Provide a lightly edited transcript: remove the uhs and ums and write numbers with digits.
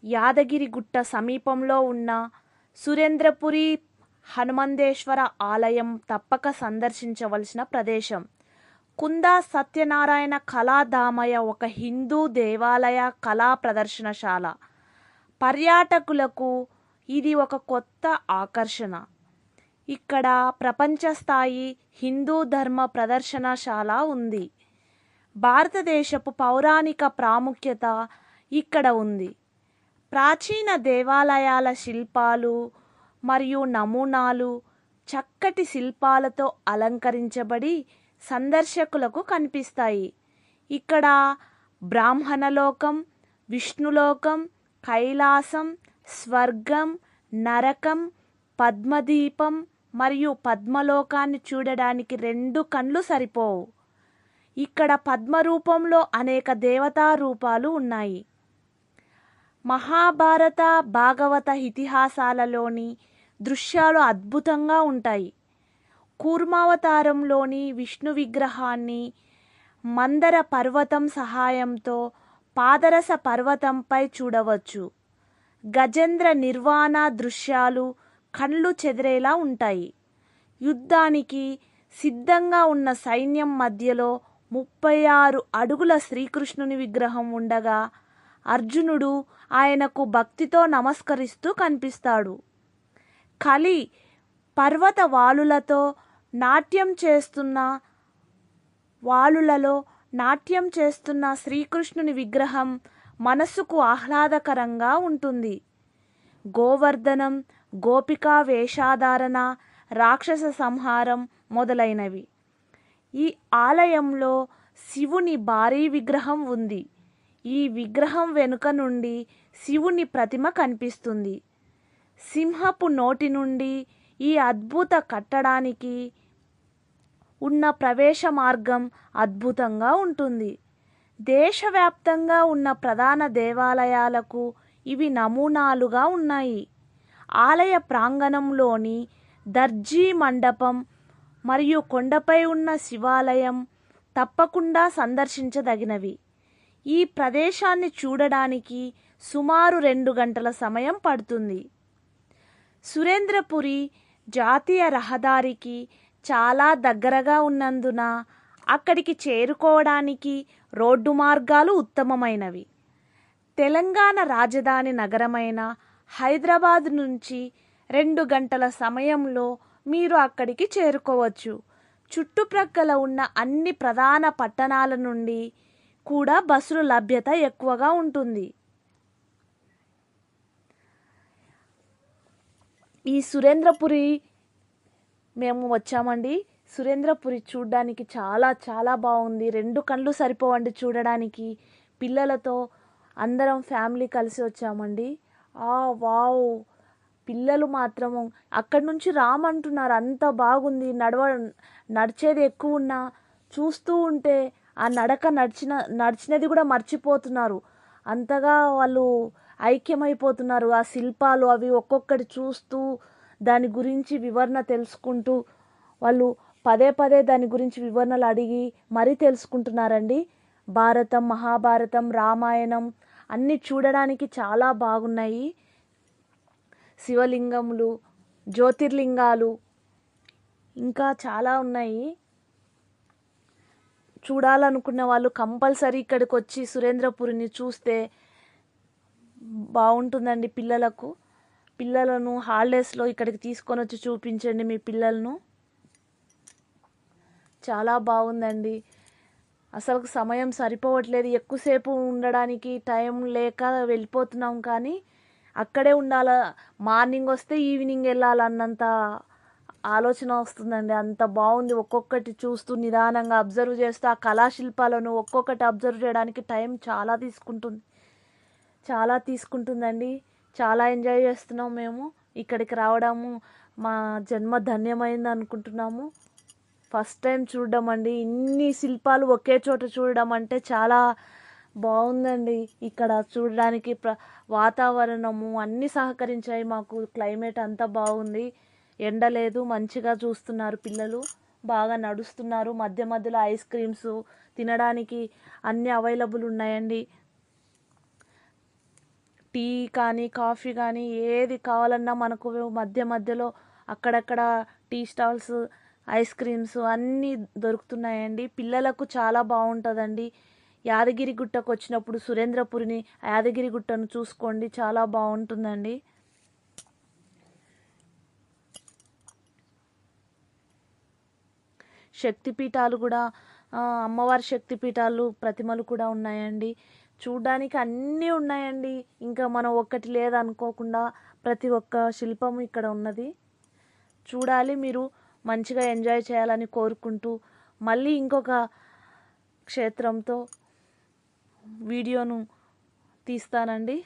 యాదగిరిగుట్ట సమీపంలో ఉన్న సురేంద్రపురి హనుమంతేశ్వర ఆలయం తప్పక సందర్శించవలసిన ప్రదేశం. కుందా సత్యనారాయణ కళాధామయ ఒక హిందూ దేవాలయ కళా ప్రదర్శనశాల. పర్యాటకులకు ఇది ఒక కొత్త ఆకర్షణ. ఇక్కడ ప్రపంచ స్థాయి హిందూ ధర్మ ప్రదర్శనశాల ఉంది. భారతదేశపు పౌరాణిక ప్రాముఖ్యత ఇక్కడ ఉంది. ప్రాచీన దేవాలయాల శిల్పాలు మరియు నమూనాలు చక్కటి శిల్పాలతో అలంకరించబడి సందర్శకులకు కనిపిస్తాయి. ఇక్కడ బ్రాహ్మణలోకం, విష్ణులోకం, కైలాసం, స్వర్గం, నరకం, పద్మదీపం మరియు పద్మలోకాన్ని చూడడానికి 2 కళ్ళు సరిపోవు. ఇక్కడ పద్మరూపంలో అనేక దేవతా రూపాలు ఉన్నాయి. మహాభారత, భాగవత ఇతిహాసాలలోని దృశ్యాలు అద్భుతంగా ఉంటాయి. కూర్మావతారంలోని విష్ణు విగ్రహాన్ని మందర పర్వతం సహాయంతో పాదరస పర్వతంపై చూడవచ్చు. గజేంద్ర నిర్వాణ దృశ్యాలు కళ్ళు చెదిరేలా ఉంటాయి. యుద్ధానికి సిద్ధంగా ఉన్న సైన్యం మధ్యలో 36 అడుగుల శ్రీకృష్ణుని విగ్రహం ఉండగా అర్జునుడు ఆయనకు భక్తితో నమస్కరిస్తూ కనిపిస్తాడు. కలి పర్వత వాలులలో నాట్యం చేస్తున్న శ్రీకృష్ణుని విగ్రహం మనసుకు ఆహ్లాదకరంగా ఉంటుంది. గోవర్ధనం, గోపికా వేషధారణ, రాక్షస సంహారం మొదలైనవి. ఈ ఆలయంలో శివుని భారీ విగ్రహం ఉంది. ఈ విగ్రహం వెనుక నుండి శివుని ప్రతిమ కనిపిస్తుంది. సింహపు నోటి నుండి ఈ అద్భుత కట్టడానికి ఉన్న ప్రవేశ మార్గం అద్భుతంగా ఉంటుంది. దేశవ్యాప్తంగా ఉన్న ప్రధాన దేవాలయాలకు ఇవి నమూనాలుగా ఉన్నాయి. ఆలయ ప్రాంగణంలోని దర్జీ మండపం మరియు కొండపై ఉన్న శివాలయం తప్పకుండా సందర్శించదగినవి. ఈ ప్రదేశాన్ని చూడడానికి సుమారు 2 గంటల సమయం పడుతుంది. సురేంద్రపురి జాతీయ రహదారికి చాలా దగ్గరగా ఉన్నందున అక్కడికి చేరుకోవడానికి రోడ్డు మార్గాలు ఉత్తమమైనవి. తెలంగాణ రాజధాని నగరమైన హైదరాబాద్ నుంచి 2 గంటల సమయంలో మీరు అక్కడికి చేరుకోవచ్చు. చుట్టుప్రక్కల ఉన్న అన్ని ప్రధాన పట్టణాల నుండి కూడా బస్సుల లభ్యత ఎక్కువగా ఉంటుంది. ఈ సురేంద్రపురి మేము వచ్చామండి. సురేంద్రపురి చూడడానికి చాలా చాలా బాగుంది. 2 కళ్ళు సరిపోవండి చూడడానికి. పిల్లలతో అందరం ఫ్యామిలీ కలిసి వచ్చామండి. వావ్, పిల్లలు మాత్రము అక్కడి నుంచి రామంటున్నారు. అంత బాగుంది. నడిచేది ఎక్కువ ఉన్నా చూస్తూ ఉంటే ఆ నడిచినది కూడా మర్చిపోతున్నారు. అంతగా వాళ్ళు ఐక్యమైపోతున్నారు. ఆ శిల్పాలు అవి ఒక్కొక్కటి చూస్తూ దాని గురించి వివరణ తెలుసుకుంటూ వాళ్ళు పదే పదే దాని గురించి వివరణలు అడిగి మరీ తెలుసుకుంటున్నారండి. భారతం, మహాభారతం, రామాయణం అన్నీ చూడడానికి చాలా బాగున్నాయి. శివలింగములు, జ్యోతిర్లింగాలు ఇంకా చాలా ఉన్నాయి. చూడాలనుకున్న వాళ్ళు కంపల్సరీ ఇక్కడికి వచ్చి సురేంద్రపురిని చూస్తే బాగుంటుందండి. పిల్లలను హాలిడేస్లో ఇక్కడికి తీసుకొని వచ్చి చూపించండి మీ పిల్లలను. చాలా బాగుందండి. అసలు సమయం సరిపోవట్లేదు. ఎక్కువసేపు ఉండడానికి టైం లేక వెళ్ళిపోతున్నాం. కానీ అక్కడే ఉండాలా, మార్నింగ్ వస్తే ఈవినింగ్ వెళ్ళాలన్నంత ఆలోచన వస్తుందండి. అంత బాగుంది. ఒక్కొక్కటి చూస్తూ నిదానంగా అబ్జర్వ్ చేస్తూ ఆ కళాశిల్పాలను ఒక్కొక్కటి అబ్జర్వ్ చేయడానికి టైం చాలా తీసుకుంటుందండి. చాలా ఎంజాయ్ చేస్తున్నాం మేము ఇక్కడికి రావడము. మా జన్మ ధన్యమైంది అనుకుంటున్నాము. ఫస్ట్ టైం చూడడం అండి. ఇన్ని శిల్పాలు ఒకే చోట చూడడం అంటే చాలా బాగుందండి. ఇక్కడ చూడడానికి వాతావరణము అన్నీ సహకరించాయి మాకు. క్లైమేట్ అంతా బాగుంది. ఎండ లేదు. మంచిగా చూస్తున్నారు పిల్లలు. బాగా నడుస్తున్నారు. మధ్య మధ్యలో ఐస్ క్రీమ్స్ తినడానికి అన్నీ అవైలబుల్ ఉన్నాయండి. టీ కానీ కాఫీ కానీ ఏది కావాలన్నా మనకు మధ్య మధ్యలో అక్కడక్కడ టీ స్టాల్స్, ఐస్ క్రీమ్స్ అన్నీ దొరుకుతున్నాయండి. పిల్లలకు చాలా బాగుంటుందండి. యాదగిరి గుట్టకు వచ్చినప్పుడు సురేంద్రపురిని, యాదగిరి గుట్టను చూసుకోండి, చాలా బాగుంటుందండి. శక్తిపీఠాలు కూడా, అమ్మవారి శక్తిపీఠాలు ప్రతిమలు కూడా ఉన్నాయండి. చూడ్డానికి అన్నీ ఉన్నాయండి. ఇంకా మనం ఒక్కటి లేదనుకోకుండా ప్రతి ఒక్క శిల్పము ఇక్కడ ఉన్నది. చూడాలి, మీరు మంచిగా ఎంజాయ్ చేయాలని కోరుకుంటూ మళ్ళీ ఇంకొక క్షేత్రంతో వీడియోను తీస్తానండి.